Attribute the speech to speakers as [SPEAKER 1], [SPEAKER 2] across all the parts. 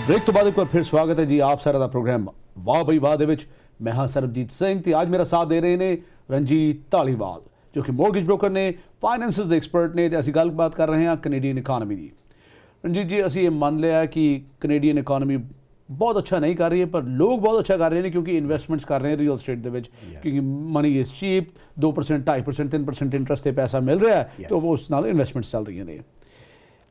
[SPEAKER 1] Break तो बाद एक बार फिर स्वागत है जी आप सारा ਦਾ ਪ੍ਰੋਗਰਾਮ ਵਾਹ ਬਈ ਵਾਹ ਦੇ ਵਿੱਚ ਮੈਂ ਹਾਂ ਸਰਬਜੀਤ ਸਿੰਘ ਤੇ ਅੱਜ ਮੇਰਾ ਸਾਥ ਦੇ ਰਹੇ ਨੇ ਰਣਜੀਤ ਢਾਲੀਵਾਲ ਜੋ ਕਿ ਮੋਰਗੇਜ ਬ੍ਰੋਕਰ ਨੇ ਫਾਈਨੈਂਸਿਸ ਦੇ ਐਕਸਪਰਟ ਨੇ ਤੇ ਅਸੀਂ ਗੱਲਬਾਤ ਕਰ ਰਹੇ ਹਾਂ ਕੈਨੇਡੀਅਨ ਇਕਾਨਮੀ ਦੀ। ਰਣਜੀਤ ਜੀ ਅਸੀਂ ਇਹ ਮੰਨ ਲਿਆ ਕਿ ਕੈਨੇਡੀਅਨ ਇਕਾਨਮੀ बहुत अच्छा नहीं कर रही है पर लोग बहुत अच्छा कर रहे हैं क्योंकि इन्वेस्टमेंट्स कर रहे हैं रियल स्टेट के क्योंकि मनी इज़ चीप 2% 2.5% 3% इंटरस्ट से पैसा मिल रहा है तो वो उस नाल इन्वेस्टमेंट्स चल रही हैं।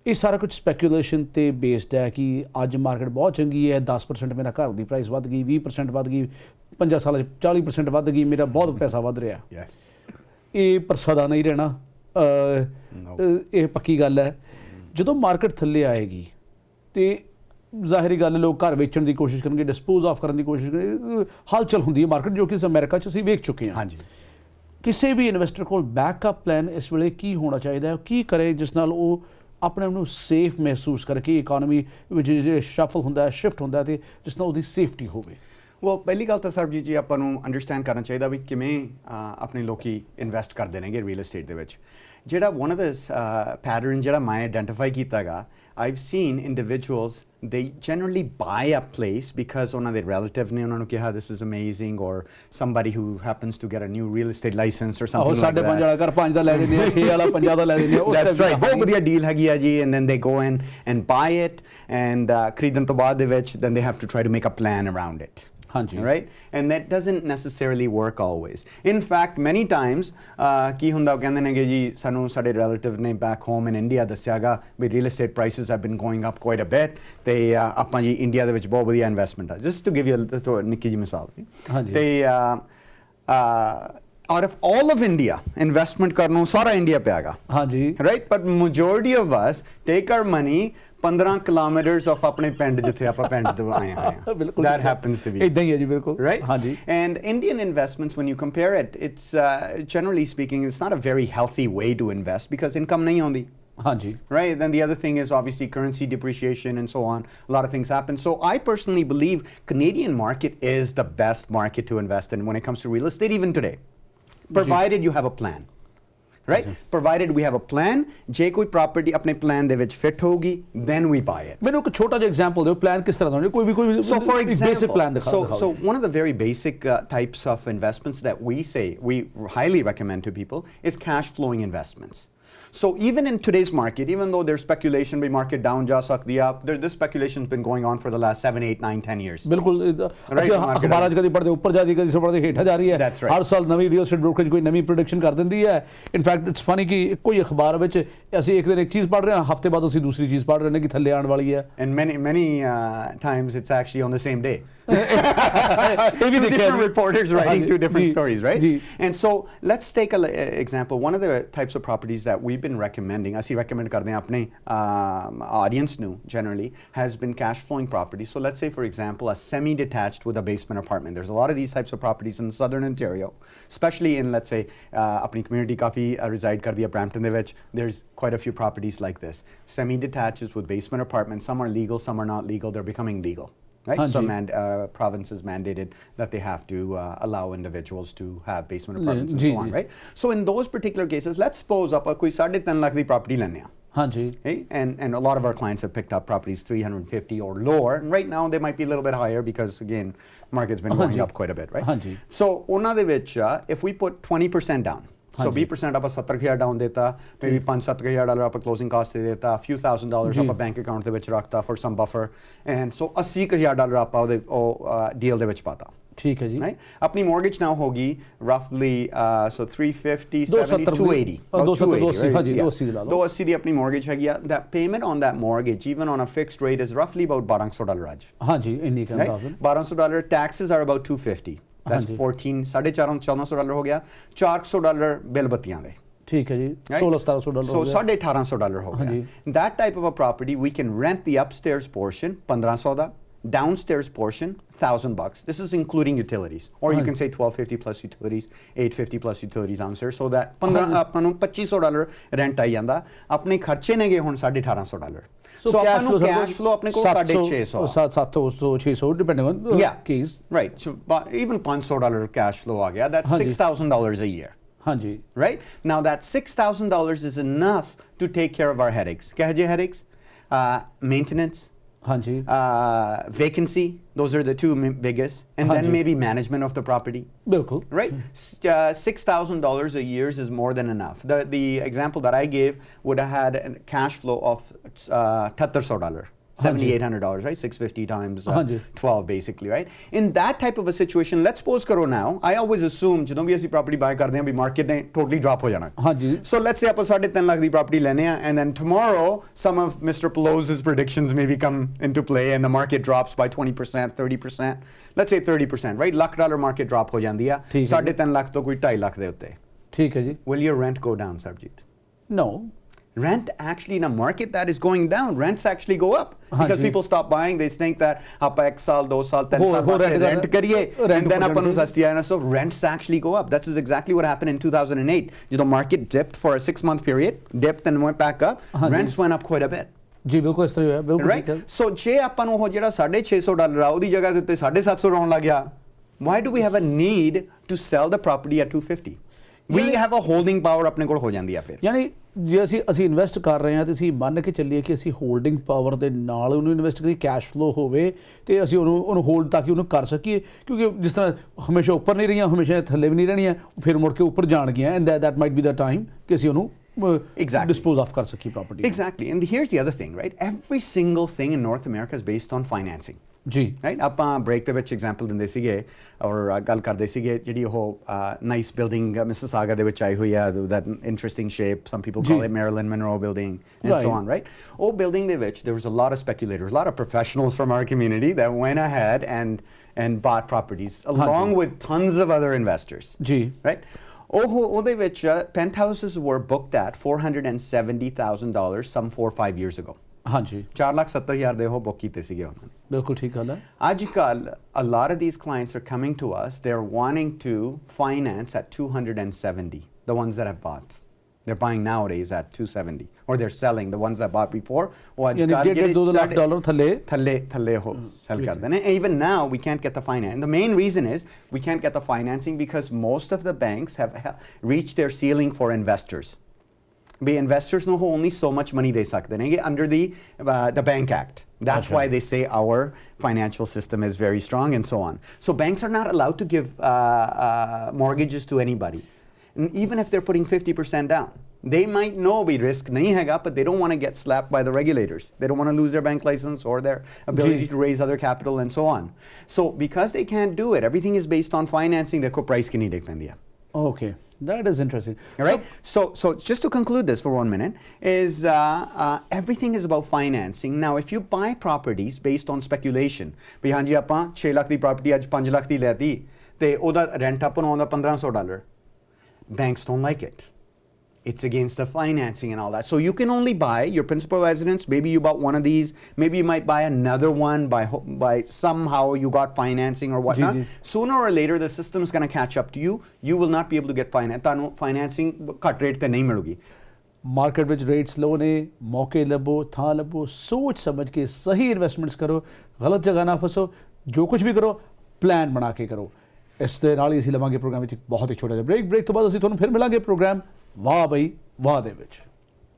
[SPEAKER 1] ये सारा कुछ स्पैकुलेशन ते बेस्ड है कि अज मार्केट बहुत चंगी है 10% मेरा घर की प्राइस वध गई 20% वध गई 5 साल 40% वध गई मेरा बहुत पैसा वध रहा ये पर सदा नहीं रहना ये पक्की गल है। जो मार्केट थले आएगी तो ਜ਼ਾਹਿਰੀ ਗੱਲ ਲੋਕ ਘਰ ਵੇਚਣ ਦੀ ਕੋਸ਼ਿਸ਼ ਕਰਨਗੇ ਡਿਸਪੋਜ਼ ਆਫ ਕਰਨ ਦੀ ਕੋਸ਼ਿਸ਼ ਕਰਨਗੇ ਹਲਚਲ ਹੁੰਦੀ ਹੈ ਮਾਰਕੀਟ ਜੋ ਕਿ ਅਮਰੀਕਾ 'ਚ ਅਸੀਂ ਵੇਖ ਚੁੱਕੇ ਹਾਂ। ਹਾਂਜੀ ਕਿਸੇ ਵੀ ਇਨਵੈਸਟਰ ਕੋਲ ਬੈਕਅਪ ਪਲਾਨ ਇਸ ਵੇਲੇ ਕੀ ਹੋਣਾ ਚਾਹੀਦਾ ਹੈ ਕੀ ਕਰੇ ਜਿਸ ਨਾਲ ਉਹ ਆਪਣੇ ਆਪ ਨੂੰ ਸੇਫ ਮਹਿਸੂਸ ਕਰਕੇ ਇਕਾਨਮੀ ਵਿੱਚ ਜੇ ਸ਼ਫਲ ਹੁੰਦਾ ਸ਼ਿਫਟ ਹੁੰਦਾ ਤੇ ਜਿਸ ਨਾਲ ਉਹਦੀ ਸੇਫਟੀ ਹੋਵੇ।
[SPEAKER 2] well ਪਹਿਲੀ ਗੱਲ ਤਾਂ ਸਰਬਜੀਤ ਜੀ ਆਪਾਂ ਨੂੰ ਅੰਡਰਸਟੈਂਡ ਕਰਨਾ ਚਾਹੀਦਾ ਵੀ ਕਿਵੇਂ ਆਪਣੇ ਲੋਕੀ ਇਨਵੈਸਟ ਕਰਦੇ ਨੇਗੇ ਰੀਅਲ ਏਸਟੇਟ ਦੇ ਵਿੱਚ। ਜਿਹੜਾ ਵਨ ਆਫ ਦ ਪੈਟਰਨ ਜਿਹੜਾ ਮੈਂ ਆਈਡੈਂਟੀਫਾਈ ਕੀਤਾ ਹੈਗਾ I've seen individuals they generally buy a place because one of their relatives ne ਉਹਨਾਂ ਨੂੰ ਕਿਹਾ this is amazing or somebody who happens to get a new real estate license or something like that।
[SPEAKER 1] 5.5 ਵਾਲਾ ਘਰ 5 ਦਾ ਲੈ ਦਿੰਦੇ ਆ 6 ਵਾਲਾ 50 ਦਾ ਲੈ ਦਿੰਦੇ ਆ
[SPEAKER 2] that's right ਬਹੁਤ ਵਧੀਆ ਡੀਲ ਹੈਗੀ ਆ ਜੀ and then they go in and buy it and ਖਰੀਦਣ ਤੋਂ ਬਾਅਦ ਦੇ ਵਿੱਚ then they have to try to make a plan around it। Right? And that doesn't necessarily work always. In fact, many times, ਕੀ ਹੁੰਦਾ ਕਹਿੰਦੇ ਨੇ ਕਿ ਜੀ ਸਾਨੂੰ ਸਾਡੇ relative ਨੇ back home in India ਦੱਸਿਆਗਾ we real estate prices have been going up quite a bit ਤੇ ਆਪਾਂ ਜੀ ਇੰਡੀਆ ਦੇ ਵਿੱਚ ਬਹੁਤ ਵਧੀਆ ਇਨਵੈਸਟਮੈਂਟ ਆ। Just to give you a ਨਿੱਕੀ ਜਿਹੀ ਮਿਸਾਲ ਤੇ out of all of India, investment ਕਰਨ ਨੂੰ ਸਾਰਾ ਇੰਡੀਆ ਪਿਆਗਾ। ਹਾਂਜੀ right? But majority of us take our money 15 kilometers of ਆਪਣੇ ਪਿੰਡ ਜਿੱਥੇ ਆਪਾਂ ਪਿੰਡ ਤੋਂ ਆਏ ਹਾਂ। That happens to be
[SPEAKER 1] ਇਦਾਂ ਹੀ ਹੈ ਜੀ ਬਿਲਕੁਲ
[SPEAKER 2] right? ਹਾਂਜੀ and Indian investments when you compare it it's generally speaking it's not a very healthy way to invest because income ਨਹੀਂ ਆਉਂਦੀ। Hanji. Right, then the other thing is obviously currency depreciation and so on. A lot of things happen. So I personally believe Canadian market is the best market to invest in when it comes to real estate even today, provided you have a plan. Right? Provided we have a plan, ਜੇ ਕੋਈ property ਆਪਣੇ plan ਦੇ ਵਿੱਚ fit ਹੋਗੀ then we buy it.
[SPEAKER 1] ਮੈਨੂੰ ਇੱਕ ਛੋਟਾ ਜਿਹਾ example ਦਿਓ plan ਕਿਸ ਤਰ੍ਹਾਂ ਦਾ ਹੋਣਾ ਕੋਈ
[SPEAKER 2] so for example
[SPEAKER 1] basic plan ਦਿਖਾਓ।
[SPEAKER 2] so one of the very basic types of investments that we highly recommend to people is cash flowing investments. So even in today's market, even though there's speculation by market down ja sakdi up, this speculation's been going on for the last 7, 8, 9, 10 years.
[SPEAKER 1] बिल्कुल ਅਸੀਂ ਅਖਬਾਰਾਂ 'ਚ ਕਦੀ ਪੜ੍ਹਦੇ ਉੱਪਰ ਜਾਂਦੀ ਕਦੀ ਪੜ੍ਹਦੇ ਹੇਠਾਂ ਜਾ ਰਹੀ ਹੈ। ਹਰ ਸਾਲ ਨਵੀਂ ਰੀਅਲ ਏਸਟੇਟ ਬ੍ਰੋਕਰੇਜ ਕੋਈ ਨਵੀਂ ਪ੍ਰੈਡਿਕਸ਼ਨ ਕਰ ਦਿੰਦੀ ਹੈ। ਇਨਫੈਕਟ ਇਟਸ ਫਨੀ ਕਿ ਇੱਕੋ ਹੀ ਅਖਬਾਰ ਵਿੱਚ ਅਸੀਂ ਇੱਕ ਦਿਨ ਇੱਕ ਚੀਜ਼ ਪੜ੍ਹ ਰਹੇ ਹਾਂ ਹਫ਼ਤੇ ਬਾਅਦ ਅਸੀਂ ਦੂਸਰੀ ਚੀਜ਼ ਪੜ੍ਹ ਰਹੇ ਨੇ ਕਿ ਥੱਲੇ ਆਉਣ ਵਾਲੀ ਹੈ।
[SPEAKER 2] And many times it's actually on the same day. Two different reporters writing two different stories, right? And so let's take an example. One of the types of properties that we've been recommending, ਅਸੀਂ recommend ਕਰਦੇ ਹਾਂ ਆਪਣੇ audience ਨੂੰ generally, has been cash flowing properties. So let's say for example a semi-detached with a basement apartment. There's a lot of these types of properties in southern Ontario, especially in let's say ਆਪਣੀ community ਕਾਫੀ reside ਕਰਦੀ ਹੈ Brampton ਦੇ ਵਿੱਚ. There's quite a few properties like this. Semi-detached with basement apartments. Some are legal, some are not legal. They're becoming legal. Right? So provinces mandated that they have to allow individuals to have basement apartments and so on, right? So in those particular cases, let's suppose up koi 3.5 lakh di property lenne ha. Hanji. Okay? And a lot of our clients have picked up properties 350 or lower. And right now they might be a little bit higher because again, market's been going up quite a bit, right? Hanji. So ਉਹਨਾਂ ਦੇ ਵਿੱਚ if we put 20% down, so 20% ਆਪਾਂ 70,000 down ਦੇਤਾ maybe $5,000-7,000 ਆਪਾਂ closing cost ਦੇ ਦੇਤਾ few $1,000 ਆਪਾਂ bank account ਦੇ ਵਿੱਚ ਰੱਖਤਾ for some buffer and so $80,000 ਆਪਾਂ ਉਹਦੇ deal ਦੇ ਵਿੱਚ ਪਾਤਾ। ਠੀਕ ਹੈ ਜੀ ਆਪਣੀ mortgage now ਹੋਗੀ roughly so 350 70 280 280 ਦੀ ਆਪਣੀ mortgage ਹੈਗੀ ਆ that payment on that mortgage even on a fixed rate is roughly about $1,200 ਅੱਜ ਹਾਂਜੀ ਇੰਨੀ ਕੁ $1,200 taxes are about $250 that's 14,500 ਹੋ ਗਿਆ $400 ਬਿੱਲ ਬੱਤੀਆਂ ਦੇ ਠੀਕ ਹੈ ਜੀ $1,600 so $1,800 ਹੋ ਗਿਆ that type of a property we can rent the upstairs portion 1,500 the downstairs portion $1,000 this is including utilities or you can say 1,250 plus utilities 850 plus utilities downstairs so that ਆਪਾਂ ਨੂੰ $2,500 rent ਆਈ ਜਾਂਦਾ ਆਪਣੇ ਖਰਚੇ ਨੇਗੇ ਹੁਣ $1,800 so ਆਪਾਂ ਨੂੰ cash flow ਆਪਣੇ ਕੋਲ 600 depending on the case right so even $500 cash flow ਆ ਗਿਆ that's $6,000 a year ਹਾਂਜੀ right now that $6,000 is enough to take care of our headaches ਕਿਹੋ ਜਿਹੇ headaches maintenance
[SPEAKER 1] हाँ जी.
[SPEAKER 2] Vacancy, those are the two biggest, and
[SPEAKER 1] हाँ
[SPEAKER 2] then
[SPEAKER 1] ji.
[SPEAKER 2] maybe management of the property.
[SPEAKER 1] बिल्कुल.
[SPEAKER 2] Right? $6,000 a year is more than enough. The example that I gave would have had a cash flow of $7,800. $7,800, right? 650 times 12, basically, right? In that type of a situation, let's suppose karo now, I always assume ਜਦੋਂ ਵੀ ਅਸੀਂ property buy ਕਰਦੇ ਹਾਂ ਵੀ market ਨੇ totally drop ਹੋ ਜਾਣਾ.
[SPEAKER 1] ਹਾਂਜੀ.
[SPEAKER 2] So let's say ਆਪਾਂ 3.5 ਲੱਖ ਦੀ property ਲੈਨੇ ਆ, and then tomorrow some of Mr. Pelosi's predictions maybe come into play and the market drops by 20%, 30%. Let's say 30%, right? $1,00,000 market drop ਹੋ ਜਾਂਦੀ ਆ. 3.5 ਲੱਖ ਤੋਂ ਕੋਈ 2.5 ਲੱਖ ਦੇ ਉੱਤੇ.
[SPEAKER 1] ਠੀਕ ਹੈ ਜੀ.
[SPEAKER 2] Will your rent go down, Sarjeet?
[SPEAKER 1] No.
[SPEAKER 2] Rent actually in a market that is going down, rents actually go up because people stop buying. They think that ਆਪਾਂ 1 ਸਾਲ 2 ਸਾਲ 3 ਸਾਲ ਵਾਸਤੇ rent ਕਰੀਏ and then ਆਪਾਂ ਨੂੰ ਸਸਤੀ ਆਣਾ. So rents actually go up. That's exactly what happened in 2008. The market dipped for a 6-month period, dipped and went back up. Rents went up quite a bit.
[SPEAKER 1] ਜੀ ਬਿਲਕੁਲ ਇਸ ਤਰ੍ਹਾਂ ਹੋਇਆ. ਬਿਲਕੁਲ.
[SPEAKER 2] Right? So ਜੇ ਆਪਾਂ ਨੂੰ ਉਹ ਜਿਹੜਾ $650 ਆ ਉਹਦੀ ਜਗ੍ਹਾ ਦੇ ਉੱਤੇ 750 ਆਉਣ ਲੱਗ ਗਿਆ, why do we have a need to sell the property at 250? We have a holding power ਆਪਣੇ ਕੋਲ ਹੋ ਜਾਂਦੀ ਆ ਫਿਰ.
[SPEAKER 1] ਯਾਨੀ ਜੇ ਅਸੀਂ ਇਨਵੈਸਟ ਕਰ ਰਹੇ ਹਾਂ ਤੇ ਅਸੀਂ ਮੰਨ ਕੇ ਚੱਲੀਏ ਕਿ ਅਸੀਂ ਹੋਲਡਿੰਗ ਪਾਵਰ ਦੇ ਨਾਲ ਉਹਨੂੰ ਇਨਵੈਸਟ ਕਰੀ, ਕੈਸ਼ ਫਲੋ ਹੋਵੇ ਤੇ ਅਸੀਂ ਉਹਨੂੰ ਹੋਲਡ ਤਾਂ ਕਿ ਉਹਨੂੰ ਕਰ ਸਕੀਏ, ਕਿਉਂਕਿ ਜਿਸ ਤਰ੍ਹਾਂ ਹਮੇਸ਼ਾ ਉੱਪਰ ਨਹੀਂ ਰਹੀਆਂ ਹਮੇਸ਼ਾ ਥੱਲੇ ਵੀ ਨਹੀਂ ਰਹਿਣੀਆਂ, ਫਿਰ ਮੁੜ ਕੇ ਉੱਪਰ ਜਾਣਗੀਆਂ and that might be the time ਕਿ ਅਸੀਂ ਉਹਨੂੰ dispose off ਕਰ ਸਕੀਏ property.
[SPEAKER 2] Exactly. And here's the other thing, right? Every single thing in North America is based on financing.
[SPEAKER 1] ਜੀ.
[SPEAKER 2] Right? ਆਪਾਂ ਬ੍ਰੇਕ ਦੇ ਵਿੱਚ ਐਗਜ਼ਾਮਪਲ ਦਿੰਦੇ ਸੀਗੇ ਔਰ ਗੱਲ ਕਰਦੇ ਸੀਗੇ ਜਿਹੜੀ ਉਹ ਨਾਈਸ ਬਿਲਡਿੰਗ ਮਿਸਿਸਾਗਾ ਦੇ ਵਿੱਚ ਆਈ ਹੋਈ ਆ, that interesting shape, some people call it Marilyn Monroe building and so on, right? ਉਹ building ਦੇ ਵਿੱਚ there was a lot of speculators, a lot of professionals from our community that went ahead and bought properties along with tons of other investors.
[SPEAKER 1] ਜੀ.
[SPEAKER 2] Right? ਉਹਦੇ ਵਿੱਚ penthouses were booked at $470,000 some 4 or 5 years ago.
[SPEAKER 1] ਹਾਂਜੀ.
[SPEAKER 2] 4,70,000 ਦੇ ਉਹ book ਕੀਤੇ ਸੀਗੇ ਉਹਨਾਂ ਨੇ.
[SPEAKER 1] ਬਿਲਕੁਲ ਠੀਕ ਗੱਲ ਹੈ.
[SPEAKER 2] ਅੱਜ ਕੱਲ a lot of these clients are coming to us, they're wanting to finance at 270, the ones that have bought. They're buying nowadays at 270, or they're selling the ones that bought before. ਉਹ ਅੱਜ ਕੱਲ ਜਿਹੜੇ $2 ਥੱਲੇ ਉਹ sell ਕਰਦੇ ਨੇ. Even now we can't get the finance. And the main reason is we can't get the financing because most of the banks have reached their ceiling for investors. Be investors know only so much money they ਸਕਦੇ ਨੇ under the Bank Act. That's why they say our financial system is very strong and so on. So banks are not allowed to give mortgages to anybody. And even if they're putting 50% down, they might know we risk nahi hega, but they don't want to get slapped by the regulators. They don't want to lose their bank license or their ability to raise other capital and so on. So because they can't do it, everything is based on financing. Dekho price ki nahi dekh pendi hai.
[SPEAKER 1] Okay. That is interesting.
[SPEAKER 2] All right. So just to conclude this for 1 minute is everything is about financing. Now, if you buy properties based on speculation, ਵੀ ਹਾਂਜੀ ਆਪਾਂ 6 ਲੱਖ ਦੀ property ਅੱਜ 5 ਲੱਖ ਦੀ ਲੈਤੀ ਤੇ ਉਹਦਾ rent ਆਪਾਂ ਨੂੰ ਆਉਂਦਾ $1,500. Banks don't like it. It's against the financing and all that. So you can only buy your principal residence. Maybe you bought one of these. Maybe you might buy another one by somehow you got financing or whatnot. Sooner or later, the system's going to catch up to you. You will not be able to get financing. Cut rate te nahi milegi.
[SPEAKER 1] Market ਵਿੱਚ rates लो ने मौके लभो थां लभो सोच समझ के सही investments करो गलत जगह ना फसो जो कुछ भी करो प्लान बना के करो ਇਸ ਦੇ ਨਾਲ ਹੀ ਅਸੀਂ ਲਵਾਂਗੇ ਪ੍ਰੋਗਰਾਮ ਵਿੱਚ ਇੱਕ ਬਹੁਤ ਹੀ ਛੋਟਾ ਜਿਹਾ ਬ੍ਰੇਕ ਤੋਂ ਬਾਅਦ ਅਸੀਂ ਤੁਹਾਨੂੰ ਫਿਰ ਮਿਲਾਂਗੇ ਪ੍ਰੋਗਰਾਮ ਵਾਹ ਬਈ ਵਾਹ ਦੇ ਵਿੱਚ